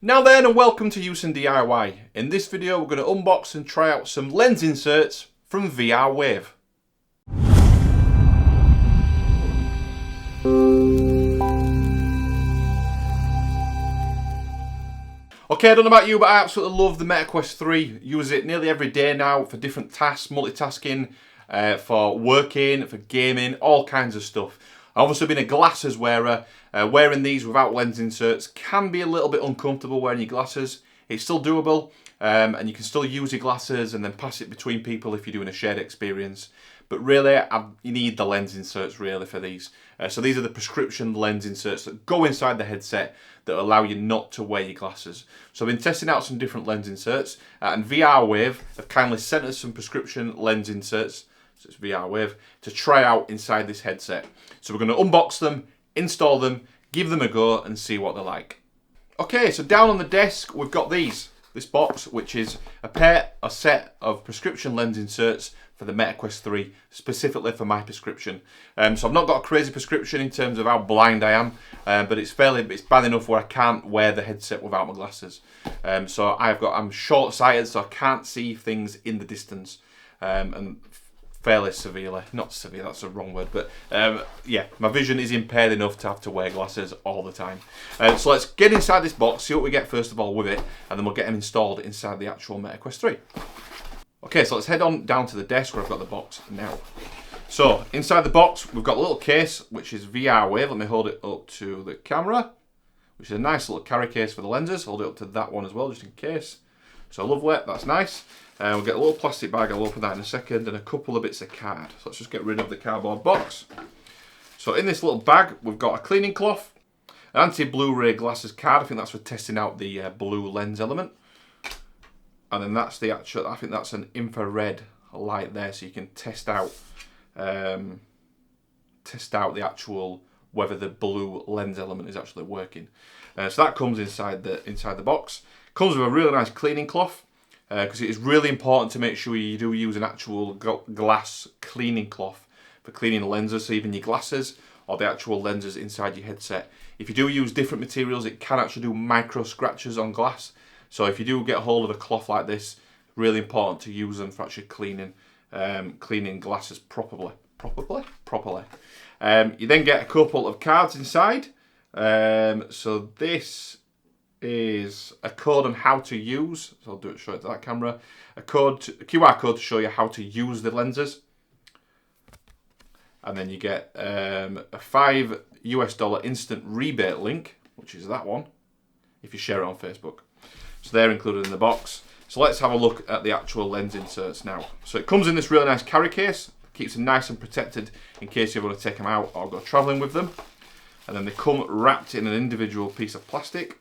Now then, and welcome to Use DIY. In this video we're going to unbox and try out some lens inserts from VR Wave. Okay, I don't know about you, but I absolutely love the Meta Quest 3. Use it nearly every day now for different tasks, multitasking, for working, for gaming, all kinds of stuff. I've also been a glasses wearer. Wearing these without lens inserts can be a little bit uncomfortable wearing your glasses. It's still doable, and you can still use your glasses and then pass it between people if you're doing a shared experience. But really, you need the lens inserts really for these. So these are the prescription lens inserts that go inside the headset that allow you not to wear your glasses. So I've been testing out some different lens inserts, and VR Wave have kindly sent us some prescription lens inserts, so it's VR Wave, to try out inside this headset. So we're going to unbox them, install them, give them a go and see what they're like. Okay, so down on the desk we've got this box, which is a set of prescription lens inserts for the Meta Quest 3, specifically for my prescription. So I've not got a crazy prescription in terms of how blind I am, but it's bad enough where I can't wear the headset without my glasses. So I'm short-sighted, so I can't see things in the distance, and fairly severely, not severe, that's a wrong word, but yeah, my vision is impaired enough to have to wear glasses all the time. So let's get inside this box, see what we get first of all with it, and then we'll get them installed inside the actual Meta Quest 3. Okay, so let's head on down to the desk where I've got the box now. So inside the box, we've got a little case, which is VR Wave. Let me hold it up to the camera, which is a nice little carry case for the lenses. Hold it up to that one as well, just in case. So lovely, that's nice. We'll get a little plastic bag, I'll open that in a second, and a couple of bits of card. So let's just get rid of the cardboard box. So in this little bag, we've got a cleaning cloth, an anti-Blu-ray glasses card. I think that's for testing out the blue lens element. And then that's the actual, I think that's an infrared light there, so you can test out the actual, whether the blue lens element is actually working. So that comes inside the box. Comes with a really nice cleaning cloth, because it is really important to make sure you do use an actual glass cleaning cloth for cleaning the lenses, so even your glasses or the actual lenses inside your headset. If you do use different materials, it can actually do micro scratches on glass. So if you do get a hold of a cloth like this, really important to use them for actually cleaning glasses properly. You then get a couple of cards inside. So this is a code on how to use, so I'll show it to that camera, a QR code to show you how to use the lenses. And then you get a $5 instant rebate link, which is that one, if you share it on Facebook. So they're included in the box. So let's have a look at the actual lens inserts now. So it comes in this really nice carry case, keeps them nice and protected in case you want to take them out or go travelling with them. And then they come wrapped in an individual piece of plastic.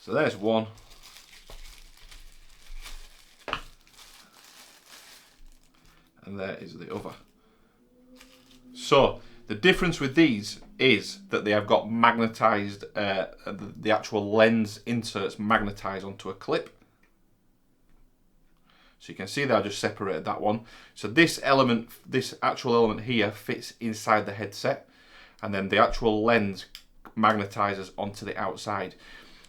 So there's one. And there is the other. So the difference with these is that they have got magnetised, the actual lens inserts magnetised onto a clip. So you can see that I just separated that one. So this actual element here fits inside the headset, and then the actual lens magnetises onto the outside.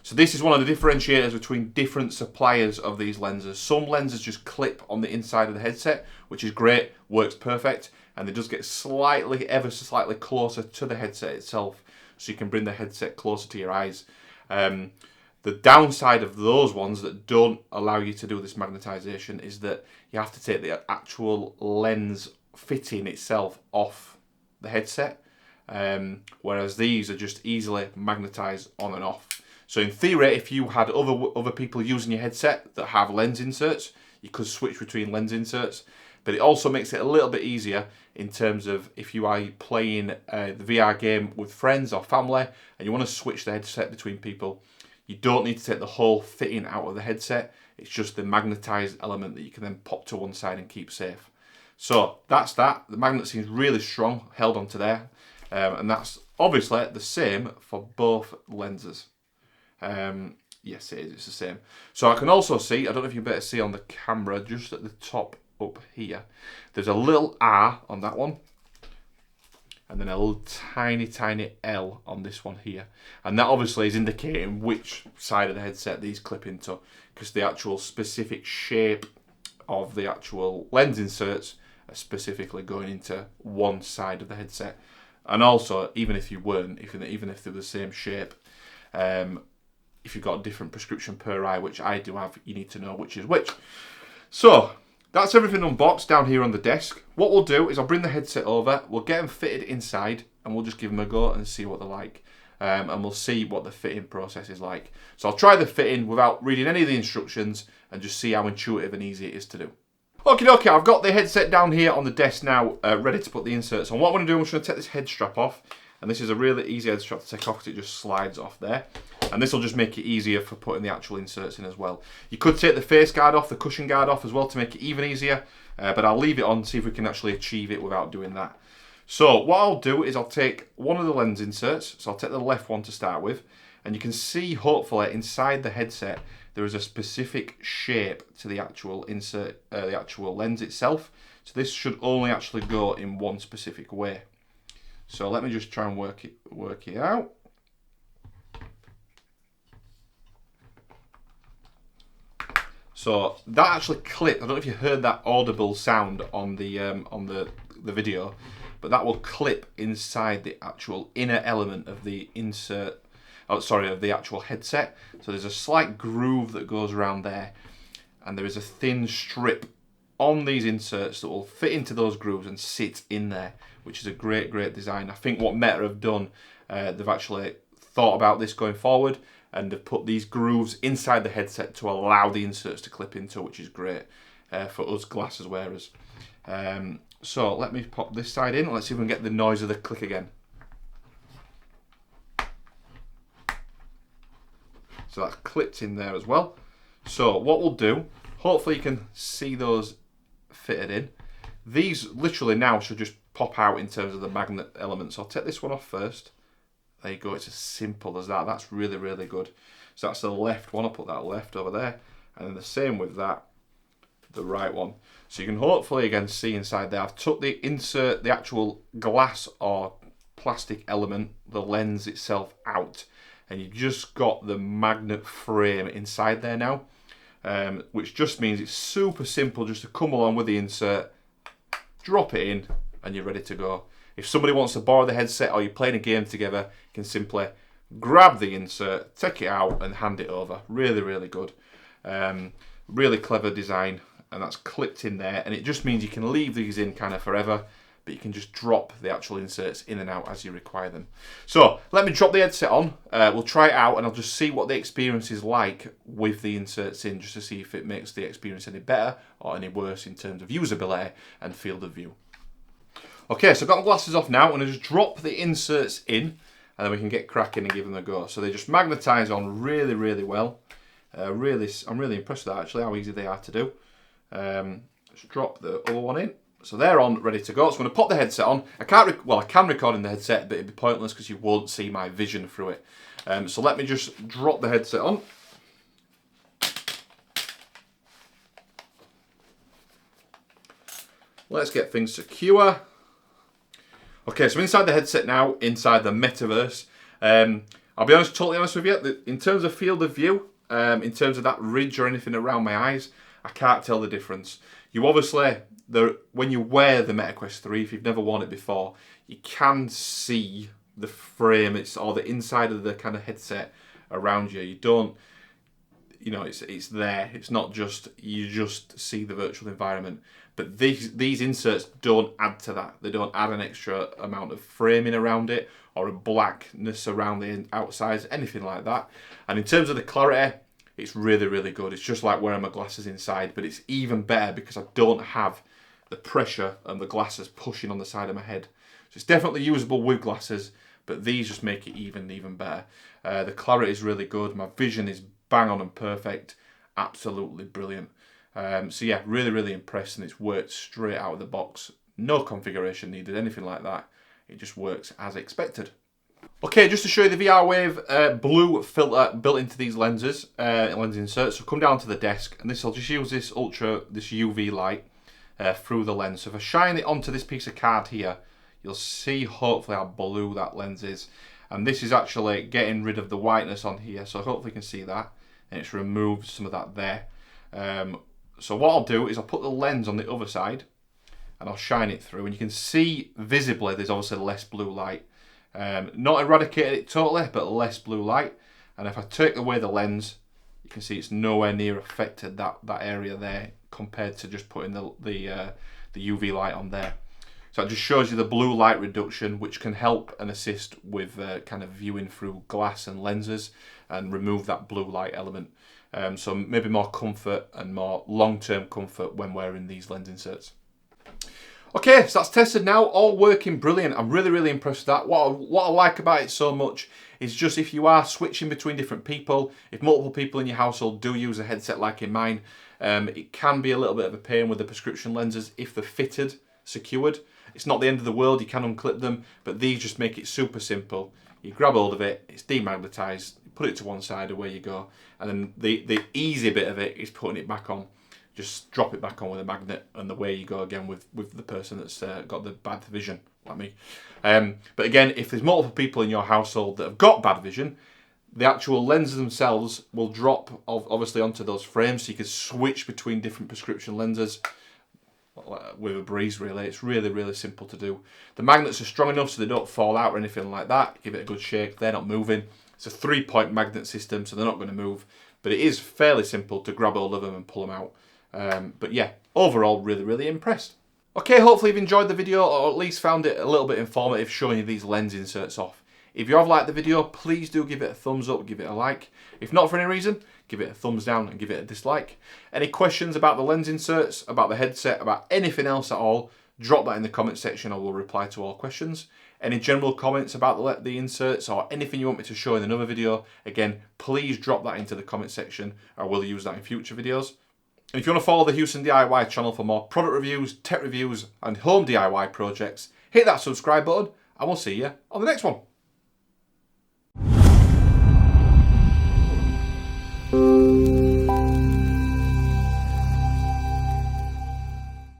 So this is one of the differentiators between different suppliers of these lenses. Some lenses just clip on the inside of the headset, which is great, works perfect, and it does get ever so slightly closer to the headset itself, so you can bring the headset closer to your eyes. The downside of those ones that don't allow you to do this magnetisation is that you have to take the actual lens fitting itself off the headset, whereas these are just easily magnetised on and off. So in theory, if you had other people using your headset that have lens inserts, you could switch between lens inserts. But it also makes it a little bit easier in terms of if you are playing the VR game with friends or family and you want to switch the headset between people, you don't need to take the whole fitting out of the headset. It's just the magnetised element that you can then pop to one side and keep safe. So that's that. The magnet seems really strong, held onto there. And that's obviously the same for both lenses. Yes, it is. It's the same. So I can also see, I don't know if you better see on the camera, just at the top up here, there's a little R on that one. and then a little tiny L on this one here. And that obviously is indicating which side of the headset these clip into, because the actual specific shape of the actual lens inserts are specifically going into one side of the headset. And also, even if you weren't, even if they're the same shape, if you've got a different prescription per eye, which I do have, you need to know which is which. So that's everything unboxed down here on the desk. What we'll do is I'll bring the headset over, we'll get them fitted inside, and we'll just give them a go and see what they're like. And we'll see what the fitting process is like. So I'll try the fitting without reading any of the instructions and just see how intuitive and easy it is to do. Okay, I've got the headset down here on the desk now, ready to put the inserts on. What I'm going to do, I'm just going to take this head strap off. And this is a really easy head strap to take off because it just slides off there. And this will just make it easier for putting the actual inserts in as well. You could take the face guard off, the cushion guard off as well to make it even easier. But I'll leave it on, see if we can actually achieve it without doing that. So what I'll do is I'll take one of the lens inserts. So I'll take the left one to start with. And you can see, hopefully, inside the headset, there is a specific shape to the actual insert, the actual lens itself. So this should only actually go in one specific way. So let me just try and work it out. So that actually clipped. I don't know if you heard that audible sound on the video, but that will clip inside the actual inner element of the insert. Oh, sorry, of the actual headset. So there's a slight groove that goes around there, and there is a thin strip on these inserts that will fit into those grooves and sit in there, which is a great design. I think what Meta have done, they've actually thought about this going forward, and they've put these grooves inside the headset to allow the inserts to clip into, which is great for us glasses wearers. So let me pop this side in. Let's see if we can get the noise of the click again. So that's clipped in there as well. So what we'll do, hopefully you can see those fitted in. These literally now should just pop out in terms of the magnet elements. I'll take this one off first. There you go, it's as simple as that. That's really good. So that's the left one, I'll put that left over there. And then the same with that, the right one. So you can hopefully again see inside there. I've took the insert, the actual glass or plastic element, the lens itself out. And you've just got the magnet frame inside there now. Which just means it's super simple just to come along with the insert, drop it in, and you're ready to go. If somebody wants to borrow the headset or you're playing a game together, you can simply grab the insert, take it out, and hand it over. Really good. Really clever design, and that's clipped in there. And it just means you can leave these in kind of forever, but you can just drop the actual inserts in and out as you require them. So let me drop the headset on. We'll try it out, and I'll just see what the experience is like with the inserts in, just to see if it makes the experience any better or any worse in terms of usability and field of view. Okay, so I've got my glasses off now. I'm going to just drop the inserts in, and then we can get cracking and give them a go. So they just magnetise on really well. I'm really impressed with that, actually, how easy they are to do. Just drop the other one in. So they're on, ready to go. So I'm going to pop the headset on. I can record in the headset, but it'd be pointless because you won't see my vision through it. So let me just drop the headset on. Let's get things secure. Okay, so inside the headset now, inside the metaverse. I'll be totally honest with you, in terms of field of view, in terms of that ridge or anything around my eyes, I can't tell the difference. You obviously, when you wear the Meta Quest 3, if you've never worn it before, you can see the frame, or the inside of the kind of headset around you. You don't, it's there. It's not just, you just see the virtual environment. But these inserts don't add to that. They don't add an extra amount of framing around it or a blackness around the outsides, anything like that. And in terms of the clarity, it's really good. It's just like wearing my glasses inside, but it's even better because I don't have the pressure and the glasses pushing on the side of my head. So it's definitely usable with glasses, but these just make it even better. The clarity is really good. My vision is bang on and perfect. Absolutely brilliant. So yeah, really impressed, and it's worked straight out of the box. No configuration needed, anything like that. It just works as expected. Okay, just to show you the VR Wave blue filter built into these lenses, lens inserts. So come down to the desk, and I'll just use this UV light through the lens. So if I shine it onto this piece of card here, you'll see hopefully how blue that lens is. And this is actually getting rid of the whiteness on here, so hopefully you can see that. And it's removed some of that there. So what I'll do is I'll put the lens on the other side and I'll shine it through, and you can see visibly there's obviously less blue light. Not eradicated it totally, but less blue light. And if I take away the lens, you can see it's nowhere near affected that area there compared to just putting the UV light on there. So it just shows you the blue light reduction, which can help and assist with kind of viewing through glass and lenses and remove that blue light element. So maybe more comfort and more long-term comfort when wearing these lens inserts. Okay, so that's tested now, all working brilliant. I'm really, really impressed with that. What I like about it so much is just if you are switching between different people, if multiple people in your household do use a headset like in mine, it can be a little bit of a pain with the prescription lenses if they're fitted, secured. It's not the end of the world, you can unclip them, but these just make it super simple. You grab hold of it, it's demagnetized, put it to one side, away you go. And then the easy bit of it is putting it back on. Just drop it back on with a magnet and away you go again with the person that's got the bad vision, like me. But again, if there's multiple people in your household that have got bad vision, the actual lenses themselves will drop obviously onto those frames, so you can switch between different prescription lenses with a breeze really. It's really, really simple to do. The magnets are strong enough so they don't fall out or anything like that. Give it a good shake, they're not moving. It's a 3-point magnet system, so they're not going to move, but it is fairly simple to grab hold of them and pull them out. But yeah, overall really, really impressed. Okay, hopefully you've enjoyed the video, or at least found it a little bit informative showing you these lens inserts off. If you have liked the video, please do give it a thumbs up, give it a like. If not for any reason, give it a thumbs down and give it a dislike. Any questions about the lens inserts, about the headset, about anything else at all, drop that in the comment section. I will reply to all questions. Any general comments about the inserts or anything you want me to show in another video, again, please drop that into the comment section. I will use that in future videos. And if you want to follow the Houston DIY channel for more product reviews, tech reviews and home DIY projects, hit that subscribe button and we'll see you on the next one.